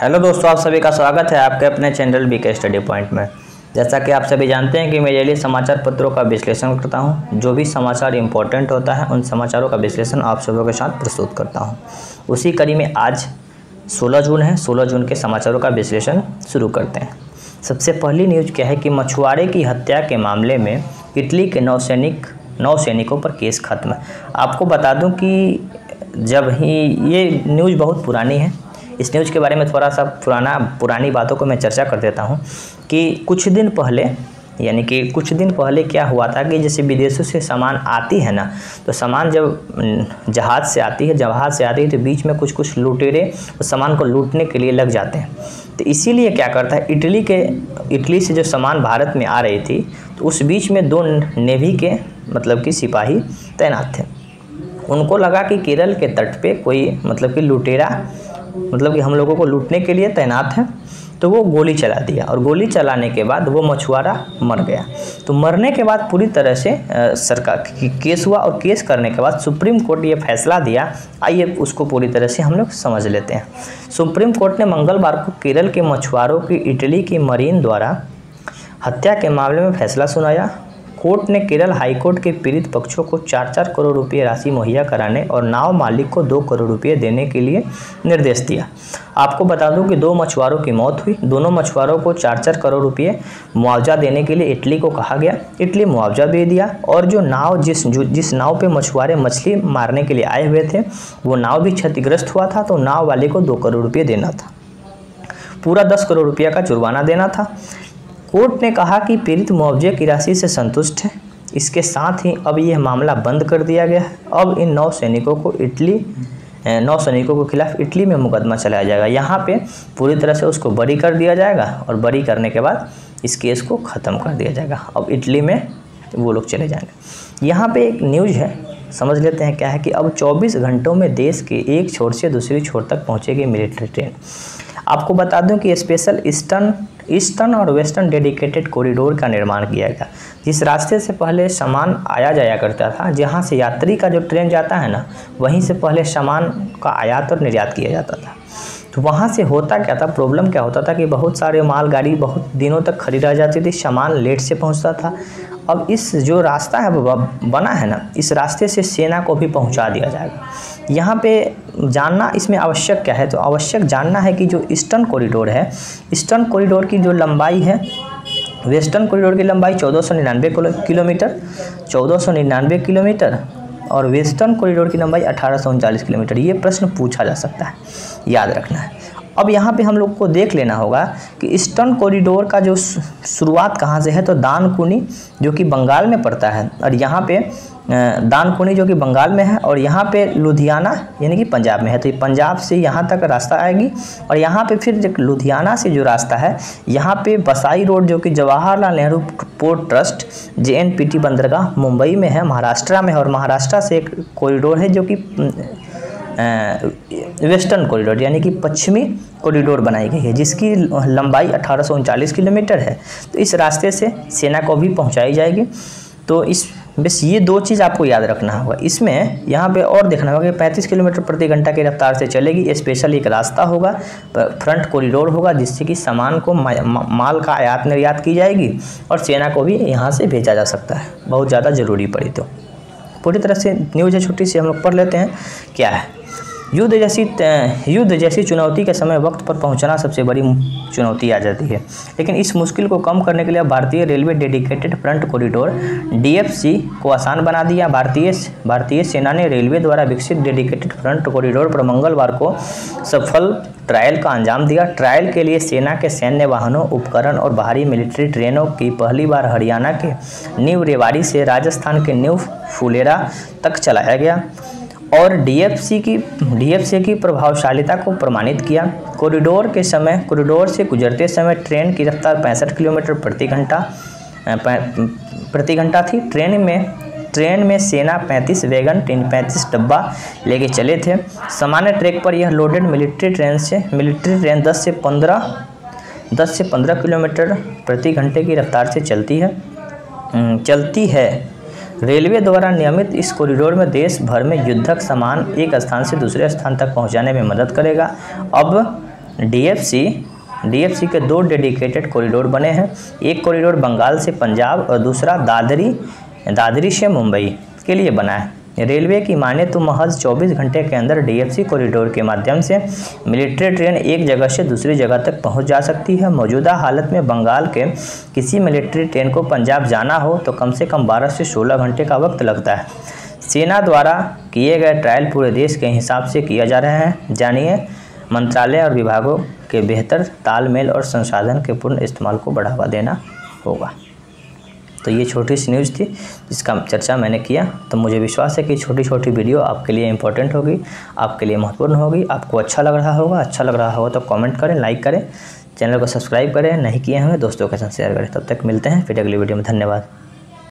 Hello दोस्तों, आप सभी का स्वागत है आपके अपने चैनल बीके स्टडी पॉइंट में। जैसा कि आप सभी जानते हैं कि मैं डेली समाचार पत्रों का विश्लेषण करता हूं। जो भी समाचार इंपॉर्टेंट होता है उन समाचारों का विश्लेषण आप सभी के साथ प्रस्तुत करता हूं। उसी कड़ी में आज 16 जून है। 16 जून के समाचारों का विश्लेषण शुरू करते हैं। सबसे पहली न्यूज़ क्या है कि मछुआरे की हत्या के मामले में इटली के नौ सैनिकों पर केस खत्म। आपको बता दूँ कि जब ही ये न्यूज़ बहुत पुरानी है, इस न्यूज़ के बारे में थोड़ा सा पुरानी बातों को मैं चर्चा कर देता हूं कि कुछ दिन पहले क्या हुआ था कि जैसे विदेशों से सामान आती है ना, तो सामान जब जहाज़ से आती है तो बीच में कुछ लुटेरे उस सामान को लूटने के लिए लग जाते हैं। तो इसीलिए क्या करता है, इटली से जो सामान भारत में आ रही थी तो उस बीच में 2 नेवी के मतलब कि सिपाही तैनात थे। उनको लगा कि केरल के तट पे कोई मतलब कि लुटेरा मतलब कि हम लोगों को लूटने के लिए तैनात है, तो वो गोली चला दिया और गोली चलाने के बाद वो मछुआरा मर गया। तो मरने के बाद पूरी तरह से सरकार केस हुआ और केस करने के बाद सुप्रीम कोर्ट ये फैसला दिया। आइए उसको पूरी तरह से हम लोग समझ लेते हैं। सुप्रीम कोर्ट ने मंगलवार को केरल के मछुआरों की इटली की मरीन द्वारा हत्या के मामले में फैसला सुनाया। कोर्ट ने केरल हाईकोर्ट के पीड़ित पक्षों को 4-4 करोड़ रुपये राशि मुहैया कराने और नाव मालिक को 2 करोड़ रुपये देने के लिए निर्देश दिया। आपको बता दूं कि 2 मछुआरों की मौत हुई। दोनों मछुआरों को 4-4 करोड़ रुपये मुआवजा देने के लिए इटली को कहा गया। इटली मुआवजा दे दिया और जो नाव जिस नाव पे मछुआरे मछली मारने के लिए आए हुए थे वो नाव भी क्षतिग्रस्त हुआ था, तो नाव वाले को 2 करोड़ रुपये देना था। पूरा 10 करोड़ रुपये का जुर्माना देना था। कोर्ट ने कहा कि पीड़ित मुआवजे की राशि से संतुष्ट है। इसके साथ ही अब यह मामला बंद कर दिया गया है। अब इन 9 सैनिकों के खिलाफ इटली में मुकदमा चलाया जाएगा। यहाँ पे पूरी तरह से उसको बरी कर दिया जाएगा और बरी करने के बाद इस केस को ख़त्म कर दिया जाएगा। अब इटली में वो लोग चले जाएंगे। यहाँ पे एक न्यूज़ है, समझ लेते हैं क्या है कि अब 24 घंटों में देश के एक छोर से दूसरी छोर तक पहुँचेगी मिलिट्री ट्रेन। आपको बता दूं कि स्पेशल ईस्टर्न और वेस्टर्न डेडिकेटेड कॉरिडोर का निर्माण किया गया। जिस रास्ते से पहले सामान आया जाया करता था, जहां से यात्री का जो ट्रेन जाता है ना, वहीं से पहले सामान का आयात और निर्यात किया जाता था। तो वहां से होता क्या था, प्रॉब्लम क्या होता था कि बहुत सारे मालगाड़ी बहुत दिनों तक खड़ी रह जाती थी, सामान लेट से पहुंचता था। अब इस जो रास्ता है वो बना है ना, इस रास्ते से सेना को भी पहुंचा दिया जाएगा। यहाँ पे जानना इसमें आवश्यक क्या है, तो आवश्यक जानना है कि जो ईस्टर्न कॉरिडोर है, ईस्टर्न कॉरिडोर की जो लंबाई है, वेस्टर्न कॉरिडोर की लंबाई 1499 किलोमीटर और वेस्टर्न कॉरिडोर की लंबाई 1839 किलोमीटर। ये प्रश्न पूछा जा सकता है, याद रखना है। अब यहाँ पे हम लोग को देख लेना होगा कि ईस्टर्न कॉरिडोर का जो शुरुआत कहाँ से है, तो दानकुनी जो कि बंगाल में पड़ता है, और यहाँ पे दानकुनी जो कि बंगाल में है, और यहाँ पे लुधियाना यानी कि पंजाब में है। तो ये पंजाब से यहाँ तक रास्ता आएगी और यहाँ पे फिर लुधियाना से जो रास्ता है, यहाँ पे बसाई रोड जो कि Jawaharlal Nehru port trust JNPT बंदरगाह मुंबई में है, महाराष्ट्र में है, और महाराष्ट्र से एक कॉरिडोर है जो कि वेस्टर्न कॉरिडोर यानी कि पश्चिमी कॉरिडोर बनाई गई है, जिसकी लंबाई 1839 किलोमीटर है। तो इस रास्ते से सेना को भी पहुंचाई जाएगी। तो बस ये 2 चीज़ आपको याद रखना होगा। इसमें यहाँ पे और देखना होगा कि 35 किलोमीटर प्रति घंटा की रफ्तार से चलेगी। स्पेशल एक रास्ता होगा, फ्रंट कॉरिडोर होगा, जिससे कि सामान को माल का आयात निर्यात की जाएगी और सेना को भी यहाँ से भेजा जा सकता है, बहुत ज़्यादा ज़रूरी पड़ी तो। पूरी तरह से न्यूज़ है, छोटी सी हम लोग पढ़ लेते हैं क्या है। युद्ध जैसी चुनौती के समय वक्त पर पहुंचना सबसे बड़ी चुनौती आ जाती है, लेकिन इस मुश्किल को कम करने के लिए भारतीय railway dedicated front corridor DFC को आसान बना दिया। भारतीय सेना ने रेलवे द्वारा विकसित डेडिकेटेड फ्रंट कॉरिडोर पर मंगलवार को सफल ट्रायल का अंजाम दिया। ट्रायल के लिए सेना के सैन्य वाहनों, उपकरण और बाहरी मिलिट्री ट्रेनों की पहली बार हरियाणा के न्यू रेवाड़ी से राजस्थान के न्यू फुलेरा तक चलाया गया और DFC की प्रभावशीलता को प्रमाणित किया। कॉरिडोर से गुजरते समय ट्रेन की रफ्तार 65 किलोमीटर प्रति घंटा थी। ट्रेन में सेना 35 वैगन 35 डब्बा लेके चले थे। सामान्य ट्रैक पर यह लोडेड मिलिट्री ट्रेन 10 से 15 किलोमीटर प्रति घंटे की रफ्तार से चलती है। रेलवे द्वारा नियमित इस कॉरिडोर में देश भर में युद्धक सामान एक स्थान से दूसरे स्थान तक पहुंचाने में मदद करेगा। अब डीएफसी के 2 डेडिकेटेड कॉरिडोर बने हैं। एक कॉरिडोर बंगाल से पंजाब और दूसरा दादरी से मुंबई के लिए बना है। रेलवे की माने तो महज 24 घंटे के अंदर डीएफसी कॉरिडोर के माध्यम से मिलिट्री ट्रेन एक जगह से दूसरी जगह तक पहुंच जा सकती है। मौजूदा हालत में बंगाल के किसी मिलिट्री ट्रेन को पंजाब जाना हो तो कम से कम 12 से 16 घंटे का वक्त लगता है। सेना द्वारा किए गए ट्रायल पूरे देश के हिसाब से किया जा रहा है। जानिए, मंत्रालय और विभागों के बेहतर तालमेल और संसाधन के पूर्ण इस्तेमाल को बढ़ावा देना होगा। तो ये छोटी सी न्यूज़ थी जिसका चर्चा मैंने किया। तो मुझे विश्वास है कि छोटी छोटी वीडियो आपके लिए इंपॉर्टेंट होगी, आपके लिए महत्वपूर्ण होगी, आपको अच्छा लग रहा होगा तो कमेंट करें, लाइक करें, चैनल को सब्सक्राइब करें, नहीं किए हैं दोस्तों के साथ शेयर करें। तब तक मिलते हैं फिर अगली वीडियो में। धन्यवाद।